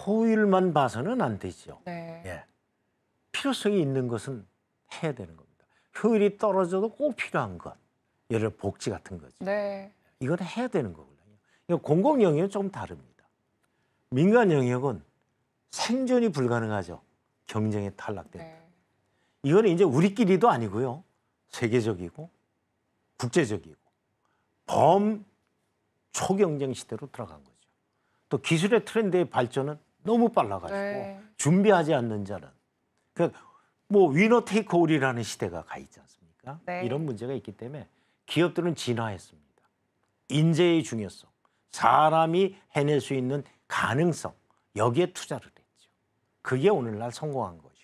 B: 효율만 봐서는 안 되죠.
A: 네.
B: 예. 필요성이 있는 것은 해야 되는 겁니다. 효율이 떨어져도 꼭 필요한 것. 예를 들어 복지 같은 거죠.
A: 네.
B: 이건 해야 되는 거거든요. 공공 영역은 좀 다릅니다. 민간 영역은 생존이 불가능하죠. 경쟁에 탈락된.
A: 네.
B: 이거는 이제 우리끼리도 아니고요. 세계적이고 국제적이고 초경쟁 시대로 들어간 거죠. 또 기술의 트렌드의 발전은 너무 빨라가지고
A: 네.
B: 준비하지 않는 자는 그러니까 뭐 위너 테이크 올이라는 시대가 가 있지 않습니까?
A: 네.
B: 이런 문제가 있기 때문에 기업들은 진화했습니다. 인재의 중요성, 사람이 해낼 수 있는 가능성 여기에 투자를 했죠. 그게 오늘날 성공한 것이고요.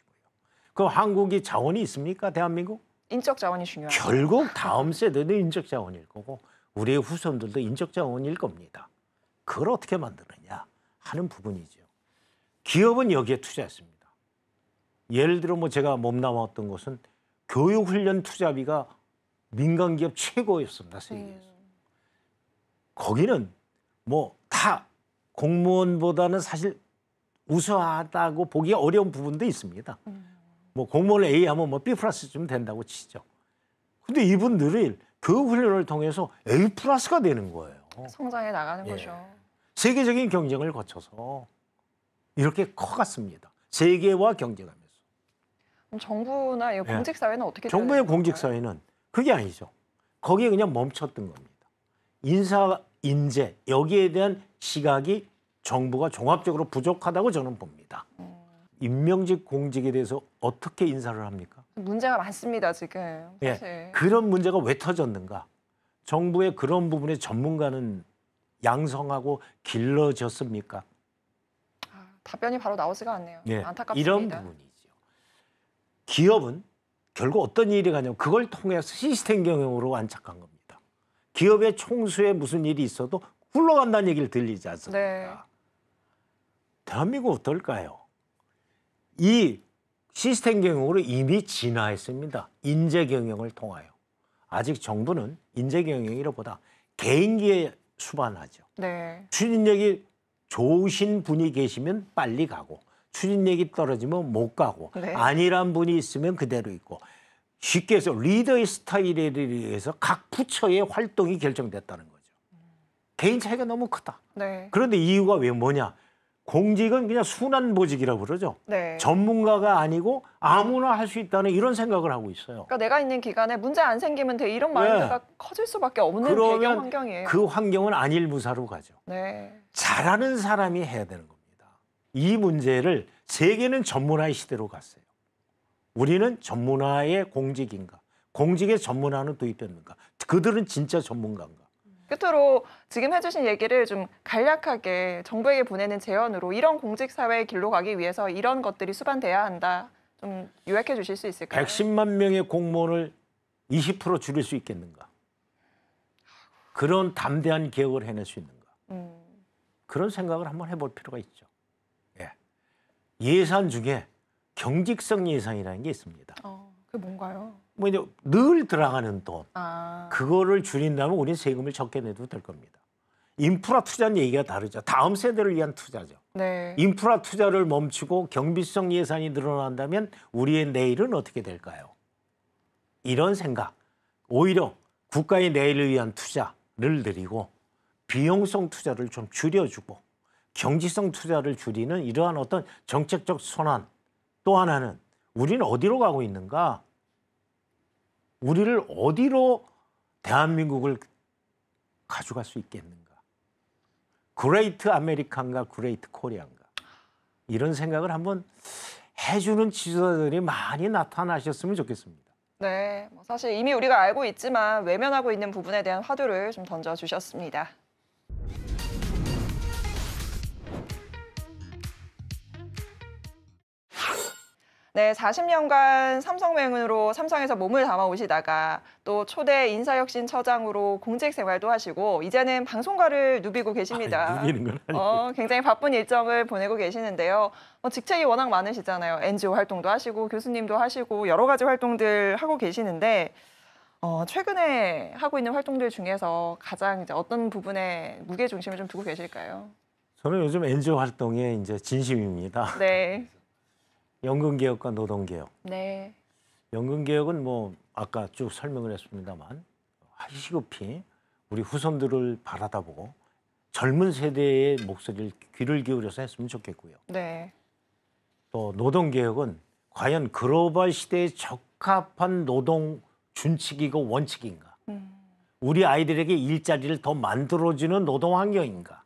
B: 그 한국이 자원이 있습니까? 대한민국?
A: 인적 자원이 중요하죠.
B: 결국 다음 세대도 인적 자원일 거고 우리의 후손들도 인적 자원일 겁니다. 그걸 어떻게 만드느냐 하는 부분이죠. 기업은 여기에 투자했습니다. 예를 들어 뭐 제가 몸담았던 것은 교육훈련 투자비가 민간 기업 최고였습니다. 세계에서. 거기는 뭐 다 공무원보다는 사실 우수하다고 보기 어려운 부분도 있습니다. 뭐 공무원 A 하면 뭐 B 플러스 좀 된다고 치죠. 근데 이분들이 교육훈련을 통해서 A 플러스가 되는 거예요.
A: 성장해 나가는
B: 예.
A: 거죠.
B: 세계적인 경쟁을 거쳐서 이렇게 커갔습니다. 세계와 경쟁하면서.
A: 그럼 정부나 이
B: 예.
A: 공직 사회는 어떻게
B: 정부의
A: 되는 건가요?
B: 공직 사회는 그게 아니죠. 거기에 그냥 멈췄던 겁니다. 인사, 인재 여기에 대한 시각이 정부가 종합적으로 부족하다고 저는 봅니다. 임명직 공직에 대해서 어떻게 인사를 합니까?
A: 문제가 많습니다, 지금. 사실.
B: 예, 그런 문제가 왜 터졌는가? 정부의 그런 부분에 전문가는 양성하고 길러졌습니까?
A: 답변이 바로 나오지가 않네요.
B: 예,
A: 안타깝습니다.
B: 이런 부분이죠. 기업은 결국 어떤 일이 가냐면 그걸 통해서 시스템 경영으로 안착한 겁니다. 기업의 총수에 무슨 일이 있어도 굴러간다는 얘기를 들리지 않습니까?
A: 네.
B: 대한민국 어떨까요? 이 시스템 경영으로 이미 진화했습니다. 인재 경영을 통하여. 아직 정부는 인재 경영이라보다 개인기에 수반하죠.
A: 네.
B: 추진력이 좋으신 분이 계시면 빨리 가고 추진력이 떨어지면 못 가고
A: 네.
B: 아니란 분이 있으면 그대로 있고 쉽게 해서 리더의 스타일에 의해서 각 부처의 활동이 결정됐다는 거죠. 개인 차이가 너무 크다.
A: 네.
B: 그런데 이유가 왜 뭐냐? 공직은 그냥 순환 보직이라고 그러죠.
A: 네.
B: 전문가가 아니고 아무나 할 수 있다는 이런 생각을 하고 있어요.
A: 그러니까 내가 있는 기간에 문제 안 생기면 돼. 이런 마인드가 커질 수밖에 없는 배경
B: 그러면
A: 환경이에요.
B: 그 환경은 안일무사로 가죠.
A: 네.
B: 잘하는 사람이 해야 되는 겁니다. 이 문제를 세계는 전문화의 시대로 갔어요. 우리는 전문화의 공직인가? 공직의 전문화는 도입됐는가? 그들은 진짜 전문가인가?
A: 끝으로 지금 해주신 얘기를 좀 간략하게 정부에게 보내는 제언으로 이런 공직사회의 길로 가기 위해서 이런 것들이 수반돼야 한다. 좀 요약해 주실 수 있을까요?
B: 110만 명의 공무원을 20% 줄일 수 있겠는가? 그런 담대한 개혁을 해낼 수 있는가? 그런 생각을 한번 해볼 필요가 있죠. 예. 예산 중에 경직성 예산이라는 게 있습니다.
A: 그게 뭔가요?
B: 뭐 이제 늘 들어가는 돈,
A: 아,
B: 그거를 줄인다면 우리는 세금을 적게 내도 될 겁니다. 인프라 투자는 얘기가 다르죠. 다음 세대를 위한 투자죠.
A: 네.
B: 인프라 투자를 멈추고 경비성 예산이 늘어난다면 우리의 내일은 어떻게 될까요? 이런 생각, 오히려 국가의 내일을 위한 투자를 늘리고 비용성 투자를 좀 줄여주고 경지성 투자를 줄이는 이러한 어떤 정책적 선언. 또 하나는 우리는 어디로 가고 있는가? 우리를 어디로 대한민국을 가져갈 수 있겠는가? 그레이트 아메리칸가 그레이트 코리안가? 이런 생각을 한번 해주는 지도자들이 많이 나타나셨으면 좋겠습니다.
A: 네. 뭐 사실 이미 우리가 알고 있지만 외면하고 있는 부분에 대한 화두를 좀 던져주셨습니다. 네, 40년간 삼성맹으로 삼성에서 몸을 담아 오시다가 또 초대 인사혁신처장으로 공직 생활도 하시고 이제는 방송가를 누비고 계십니다.
B: 누비는 건 아니고.
A: 굉장히 바쁜 일정을 보내고 계시는데요. 직책이 워낙 많으시잖아요. NGO 활동도 하시고 교수님도 하시고 여러 가지 활동들 하고 계시는데 최근에 하고 있는 활동들 중에서 가장 이제 어떤 부분에 무게 중심을 좀 두고 계실까요?
B: 저는 요즘 NGO 활동에 이제 진심입니다.
A: 네.
B: 연금개혁과 노동개혁.
A: 네.
B: 연금개혁은 뭐 아까 쭉 설명을 했습니다만 시급히 우리 후손들을 바라다보고 젊은 세대의 목소리를 귀를 기울여서 했으면 좋겠고요.
A: 네.
B: 또 노동개혁은 과연 글로벌 시대에 적합한 노동 준칙이고 원칙인가? 우리 아이들에게 일자리를 더 만들어주는 노동 환경인가?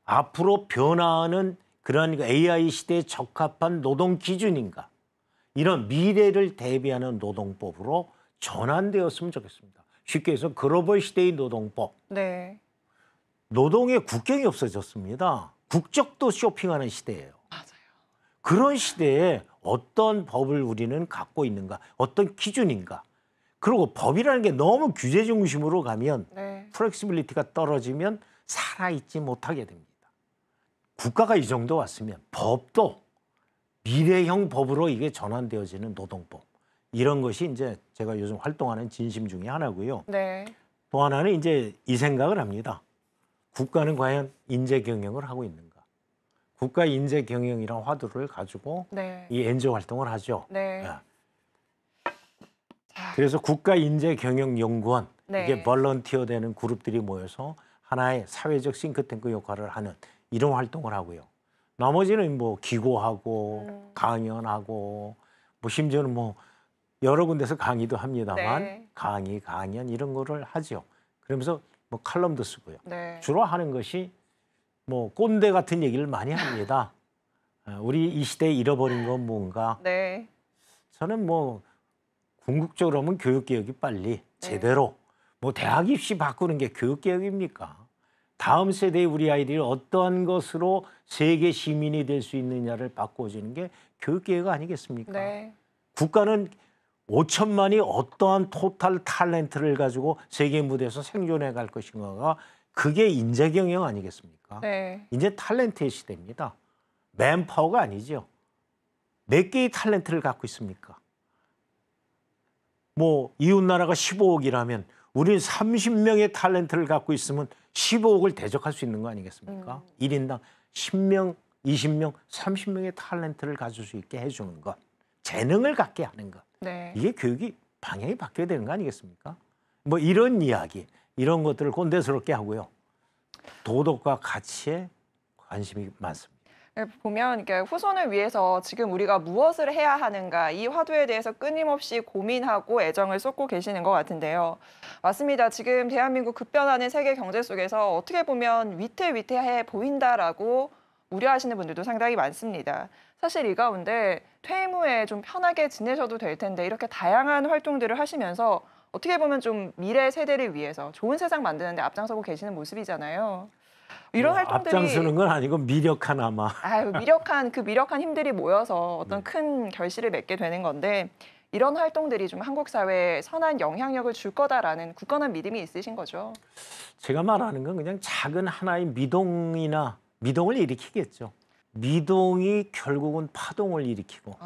B: 앞으로 변화하는 그러니까 AI 시대에 적합한 노동 기준인가? 이런 미래를 대비하는 노동법으로 전환되었으면 좋겠습니다. 쉽게 해서 글로벌 시대의 노동법.
A: 네.
B: 노동의 국경이 없어졌습니다. 국적도 쇼핑하는 시대예요.
A: 맞아요.
B: 그런 시대에 어떤 법을 우리는 갖고 있는가? 어떤 기준인가? 그리고 법이라는 게 너무 규제 중심으로 가면
A: 네.
B: 플렉시빌리티가 떨어지면 살아있지 못하게 됩니다. 국가가 이 정도 왔으면 법도 미래형 법으로 이게 전환되어지는 노동법. 이런 것이 이제 제가 요즘 활동하는 진심 중에 하나고요.
A: 네.
B: 또 하나는 이제 이 생각을 합니다. 국가는 과연 인재 경영을 하고 있는가? 국가 인재 경영이란 화두를 가지고
A: 네.
B: 이 NGO 활동을 하죠.
A: 네.
B: 예. 그래서 국가 인재 경영 연구원
A: 네.
B: 이게 볼런티어 되는 그룹들이 모여서 하나의 사회적 싱크탱크 역할을 하는 이런 활동을 하고요. 나머지는 뭐 기고하고 강연하고 뭐 심지어는 뭐 여러 군데서 강의도 합니다만
A: 네.
B: 강연 이런 거를 하죠. 그러면서 뭐 칼럼도 쓰고요.
A: 네.
B: 주로 하는 것이 뭐 꼰대 같은 얘기를 많이 합니다. 우리 이 시대에 잃어버린 건 뭔가?
A: 네.
B: 저는 뭐 궁극적으로 하면 교육개혁이 빨리 제대로 뭐 대학 입시 바꾸는 게 교육개혁입니까? 다음 세대의 우리 아이들이 어떠한 것으로 세계 시민이 될 수 있느냐를 바꿔주는 게 교육개혁 아니겠습니까?
A: 네.
B: 국가는 5천만이 어떠한 토탈 탤런트를 가지고 세계 무대에서 생존해 갈 것인가가 그게 인재 경영 아니겠습니까?
A: 네.
B: 이제 탤런트의 시대입니다. 맨파워가 아니죠. 몇 개의 탤런트를 갖고 있습니까? 뭐 이웃 나라가 15억이라면 우리는 30명의 탤런트를 갖고 있으면 15억을 대적할 수 있는 거 아니겠습니까? 1인당 10명, 20명, 30명의 탤런트를 가질 수 있게 해주는 것. 재능을 갖게 하는 것.
A: 네.
B: 이게 교육이 방향이 바뀌어야 되는 거 아니겠습니까? 뭐 이런 이야기, 이런 것들을 꼰대스럽게 하고요. 도덕과 가치에 관심이 많습니다.
A: 보면 이렇게 후손을 위해서 지금 우리가 무엇을 해야 하는가 이 화두에 대해서 끊임없이 고민하고 애정을 쏟고 계시는 것 같은데요. 맞습니다. 지금 대한민국 급변하는 세계 경제 속에서 어떻게 보면 위태위태해 보인다라고 우려하시는 분들도 상당히 많습니다. 사실 이 가운데 퇴임 후에 좀 편하게 지내셔도 될 텐데 이렇게 다양한 활동들을 하시면서 어떻게 보면 좀 미래 세대를 위해서 좋은 세상 만드는 데 앞장서고 계시는 모습이잖아요. 이런 활동들이
B: 앞장서는 건 아니고 미력하나마.
A: 미력한 힘들이 모여서 어떤 큰 결실을 맺게 되는 건데 이런 활동들이 좀 한국 사회에 선한 영향력을 줄 거다라는 굳건한 믿음이 있으신 거죠.
B: 제가 말하는 건 그냥 작은 하나의 미동을 일으키겠죠. 미동이 결국은 파동을 일으키고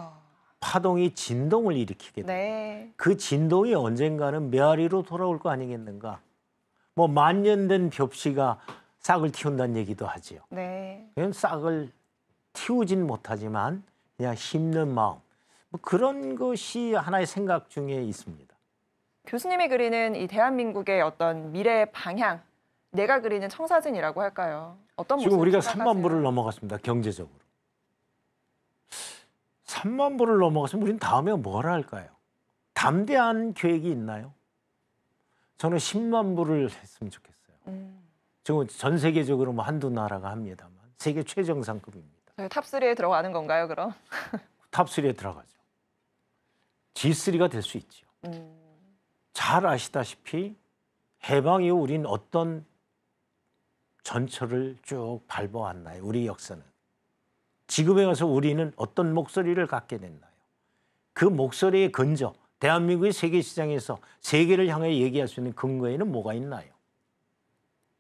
B: 파동이 진동을 일으키게 돼요.
A: 네.
B: 그 진동이 언젠가는 메아리로 돌아올 거 아니겠는가. 뭐 만년된 벽시가 싹을 틔운다는 얘기도 하지요.
A: 네.
B: 그냥 싹을 틔우진 못하지만 그냥 심는 마음. 뭐 그런 것이 하나의 생각 중에 있습니다.
A: 교수님이 그리는 이 대한민국의 어떤 미래의 방향, 내가 그리는 청사진이라고 할까요? 어떤
B: 지금 우리가
A: 생각하세요?
B: 3만 불을 넘어갔습니다. 경제적으로. 3만 불을 넘어갔으면 우리는 다음에 뭘 할까요? 담대한 계획이 있나요? 저는 10만 불을 했으면 좋겠어요. 지금 전 세계적으로 뭐 한두 나라가 합니다만 세계 최정상급입니다.
A: 저희 탑3에 들어가는 건가요, 그럼?
B: 탑3에 들어가죠. G3가 될 수 있죠. 잘 아시다시피 해방 이후 우린 어떤 전철을 쭉 밟아왔나요? 우리 역사는. 지금에 와서 우리는 어떤 목소리를 갖게 됐나요? 그 목소리의 근저, 대한민국의 세계 시장에서 세계를 향해 얘기할 수 있는 근거에는 뭐가 있나요?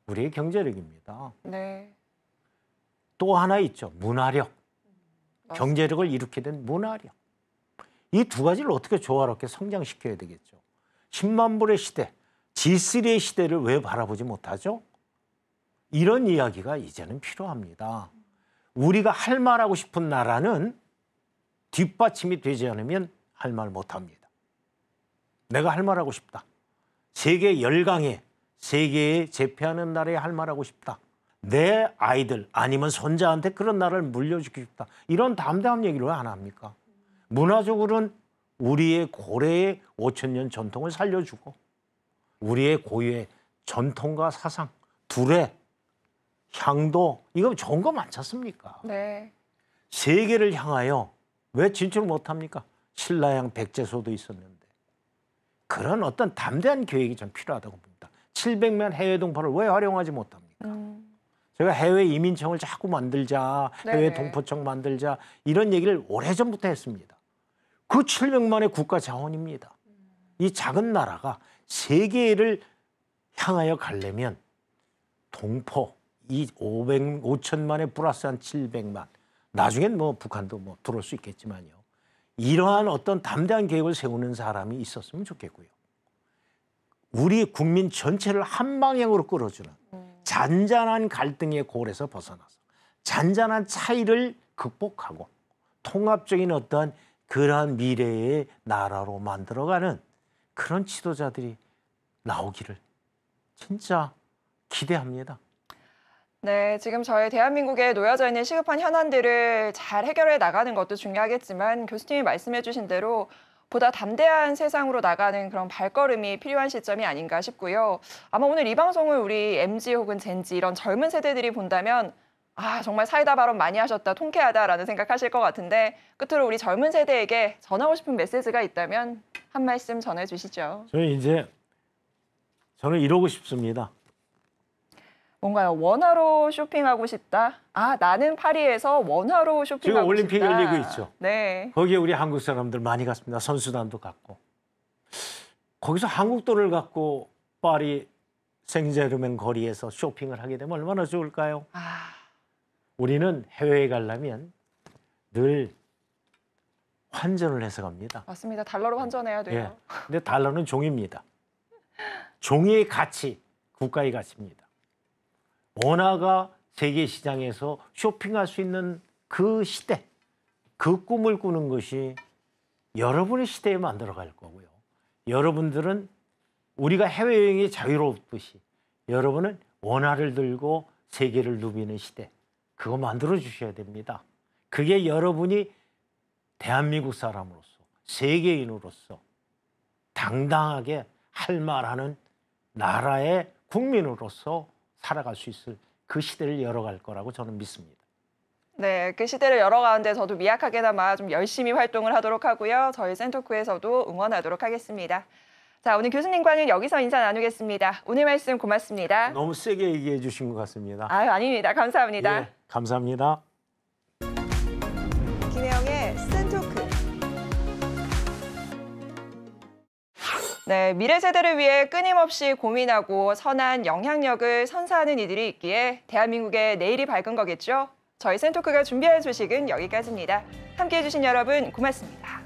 B: 우리의 경제력입니다.
A: 네.
B: 또 하나 있죠. 문화력.
A: 맞습니다.
B: 경제력을 일으키게 된 문화력. 이 두 가지를 어떻게 조화롭게 성장시켜야 되겠죠. 10만 불의 시대, G3의 시대를 왜 바라보지 못하죠? 이런 이야기가 이제는 필요합니다. 우리가 할 말하고 싶은 나라는 뒷받침이 되지 않으면 할 말 못합니다. 내가 할 말하고 싶다. 세계 열강에 세계에 제패하는 나라에 할 말하고 싶다. 내 아이들 아니면 손자한테 그런 나라를 물려주고 싶다. 이런 담대한 얘기를 왜 안 합니까? 문화적으로는 우리의 고래의 5,000년 전통을 살려주고 우리의 고유의 전통과 사상, 둘의 향도 이거 좋은 거 많지 않습니까?
A: 네.
B: 세계를 향하여 왜 진출 못합니까? 신라양 백제소도 있었는데 그런 어떤 담대한 계획이 좀 필요하다고 봅니다. 700만 해외 동포를 왜 활용하지 못합니까? 제가 해외 이민청을 자꾸 만들자, 해외
A: 네네.
B: 동포청 만들자 이런 얘기를 오래전부터 했습니다. 그 700만의 국가 자원입니다. 이 작은 나라가 세계를 향하여 가려면 동포 이 5천만에 플러스 한 700만 나중엔 뭐 북한도 뭐 들어올 수 있겠지만요. 이러한 어떤 담대한 계획을 세우는 사람이 있었으면 좋겠고요. 우리 국민 전체를 한 방향으로 끌어주는 잔잔한 갈등의 골에서 벗어나서 잔잔한 차이를 극복하고 통합적인 어떤 그러한 미래의 나라로 만들어가는 그런 지도자들이 나오기를 진짜 기대합니다.
A: 네, 지금 저희 대한민국에 놓여져 있는 시급한 현안들을 잘 해결해 나가는 것도 중요하겠지만 교수님이 말씀해 주신 대로 보다 담대한 세상으로 나가는 그런 발걸음이 필요한 시점이 아닌가 싶고요. 아마 오늘 이 방송을 우리 MZ 혹은 젠지 이런 젊은 세대들이 본다면 정말 사이다 발언 많이 하셨다, 통쾌하다라는 생각하실 것 같은데 끝으로 우리 젊은 세대에게 전하고 싶은 메시지가 있다면 한 말씀 전해주시죠.
B: 저는 이러고 싶습니다.
A: 뭔가요? 원화로 쇼핑하고 싶다? 나는 파리에서 원화로 쇼핑하고
B: 지금 올림픽
A: 싶다.
B: 열리고 있죠.
A: 네.
B: 거기에 우리 한국 사람들 많이 갔습니다. 선수단도 갔고. 거기서 한국 돈을 갖고 파리 생제르맹 거리에서 쇼핑을 하게 되면 얼마나 좋을까요? 우리는 해외에 가려면 늘 환전을 해서 갑니다.
A: 맞습니다. 달러로 환전해야 돼요.
B: 근데 달러는 종입니다. 종이의 가치, 국가의 가치입니다. 원화가 세계 시장에서 쇼핑할 수 있는 그 시대, 그 꿈을 꾸는 것이 여러분의 시대에 만들어갈 거고요. 여러분들은 우리가 해외여행이 자유롭듯이 여러분은 원화를 들고 세계를 누비는 시대, 그거 만들어 주셔야 됩니다. 그게 여러분이 대한민국 사람으로서, 세계인으로서 당당하게 할 말하는 나라의 국민으로서 살아갈 수 있을 그 시대를 열어갈 거라고 저는 믿습니다.
A: 네, 그 시대를 열어가는데 저도 미약하게나마 좀 열심히 활동을 하도록 하고요. 저희 센토크에서도 응원하도록 하겠습니다. 자, 오늘 교수님과는 여기서 인사 나누겠습니다. 오늘 말씀 고맙습니다.
B: 너무 세게 얘기해 주신 것 같습니다.
A: 아닙니다. 감사합니다.
B: 예, 감사합니다.
A: 김혜영의 센토크. 네, 미래 세대를 위해 끊임없이 고민하고 선한 영향력을 선사하는 이들이 있기에 대한민국의 내일이 밝은 거겠죠? 저희 센토크가 준비한 소식은 여기까지입니다. 함께해 주신 여러분 고맙습니다.